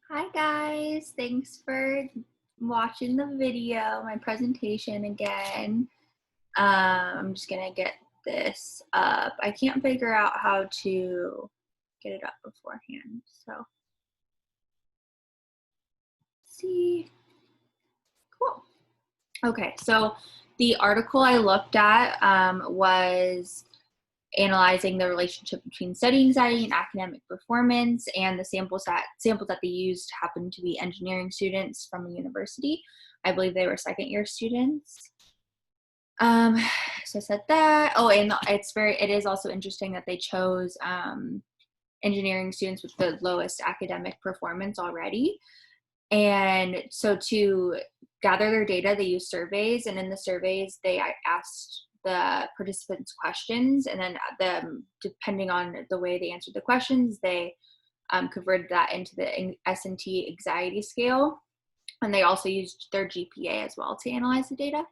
Hi guys, thanks for watching the video, my presentation again. I'm just gonna get this up. I can't figure out how to get it up beforehand, so see. Cool. Okay, so the article I looked at was analyzing the relationship between study anxiety and academic performance, and the samples that they used happened to be engineering students from a university. I believe they were second year students. Um, so I said that. Oh, and it is also interesting that they chose engineering students with the lowest academic performance already. And so to gather their data, they used surveys, and in the surveys, they asked the participants questions, and then depending on the way they answered the questions, they converted that into the S&T anxiety scale, and they also used their GPA as well to analyze the data.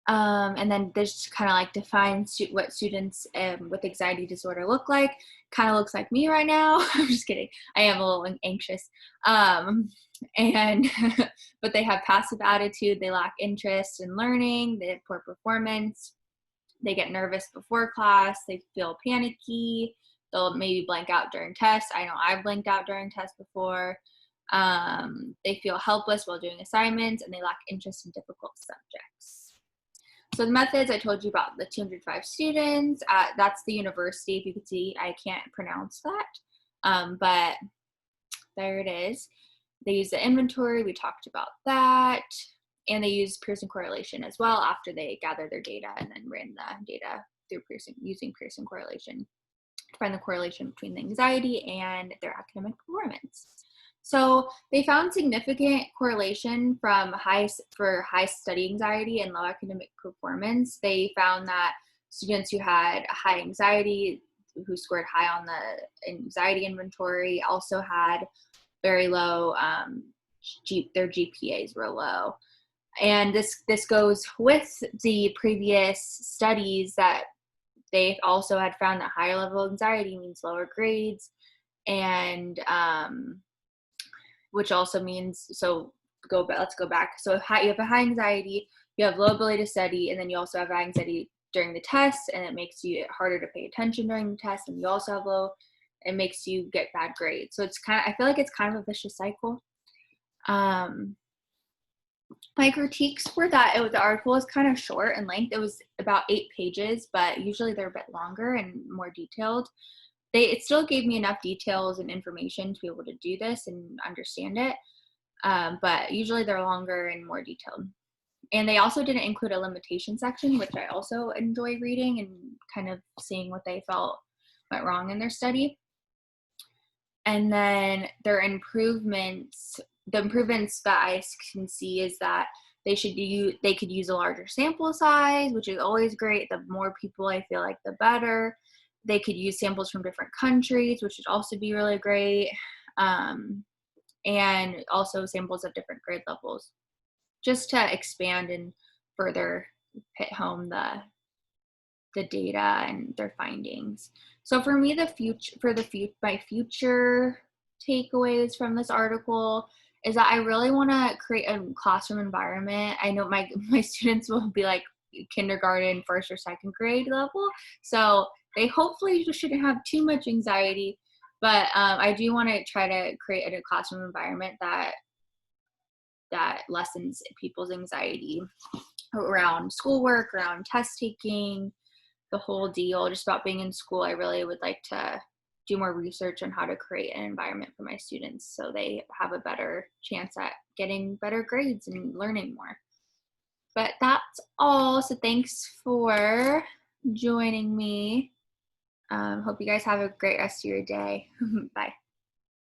And then this kind of like defines what students with anxiety disorder look like. Kind of looks like me right now. I'm just kidding. I am a little anxious. And but they have passive attitude. They lack interest in learning. They have poor performance. They get nervous before class. They feel panicky. They'll maybe blank out during tests. I know I've blanked out during tests before. They feel helpless while doing assignments, and they lack interest in difficult subjects. So the methods, I told you about the 205 students. That's the university. If you could see, I can't pronounce that, but there it is. They use the inventory. We talked about that. And they use Pearson correlation as well after they gathered their data and then ran the data through Pearson, using Pearson correlation to find the correlation between the anxiety and their academic performance. So they found significant correlation from high study anxiety and low academic performance. They found that students who had high anxiety, who scored high on the anxiety inventory, also had very low, their GPAs were low. And this goes with the previous studies that they also had found that higher level anxiety means lower grades, and which also means, so let's go back. So you have a high anxiety, you have low ability to study, and then you also have high anxiety during the test, and it makes you harder to pay attention during the test, and you also have low, it makes you get bad grades. So it's I feel like it's kind of a vicious cycle. My critiques were that the article was kind of short in length. It was about 8 pages, but usually they're a bit longer and more detailed. It still gave me enough details and information to be able to do this and understand it, but usually they're longer and more detailed. And they also didn't include a limitation section, which I also enjoy reading and kind of seeing what they felt went wrong in their study. And then their improvements, the improvements that I can see is that they could use a larger sample size, which is always great. The more people, I feel like, the better. They could use samples from different countries, which would also be really great. And also samples of different grade levels, just to expand and further hit home the data and their findings. So for me, my future takeaways from this article is that I really want to create a classroom environment. I know my students will be like kindergarten, first or second grade level, so they hopefully shouldn't have too much anxiety. But I do want to try to create a classroom environment that lessens people's anxiety around schoolwork, around test taking, the whole deal, just about being in school. I really would like to do more research on how to create an environment for my students so they have a better chance at getting better grades and learning more. But that's all. So thanks for joining me. Hope you guys have a great rest of your day. Bye.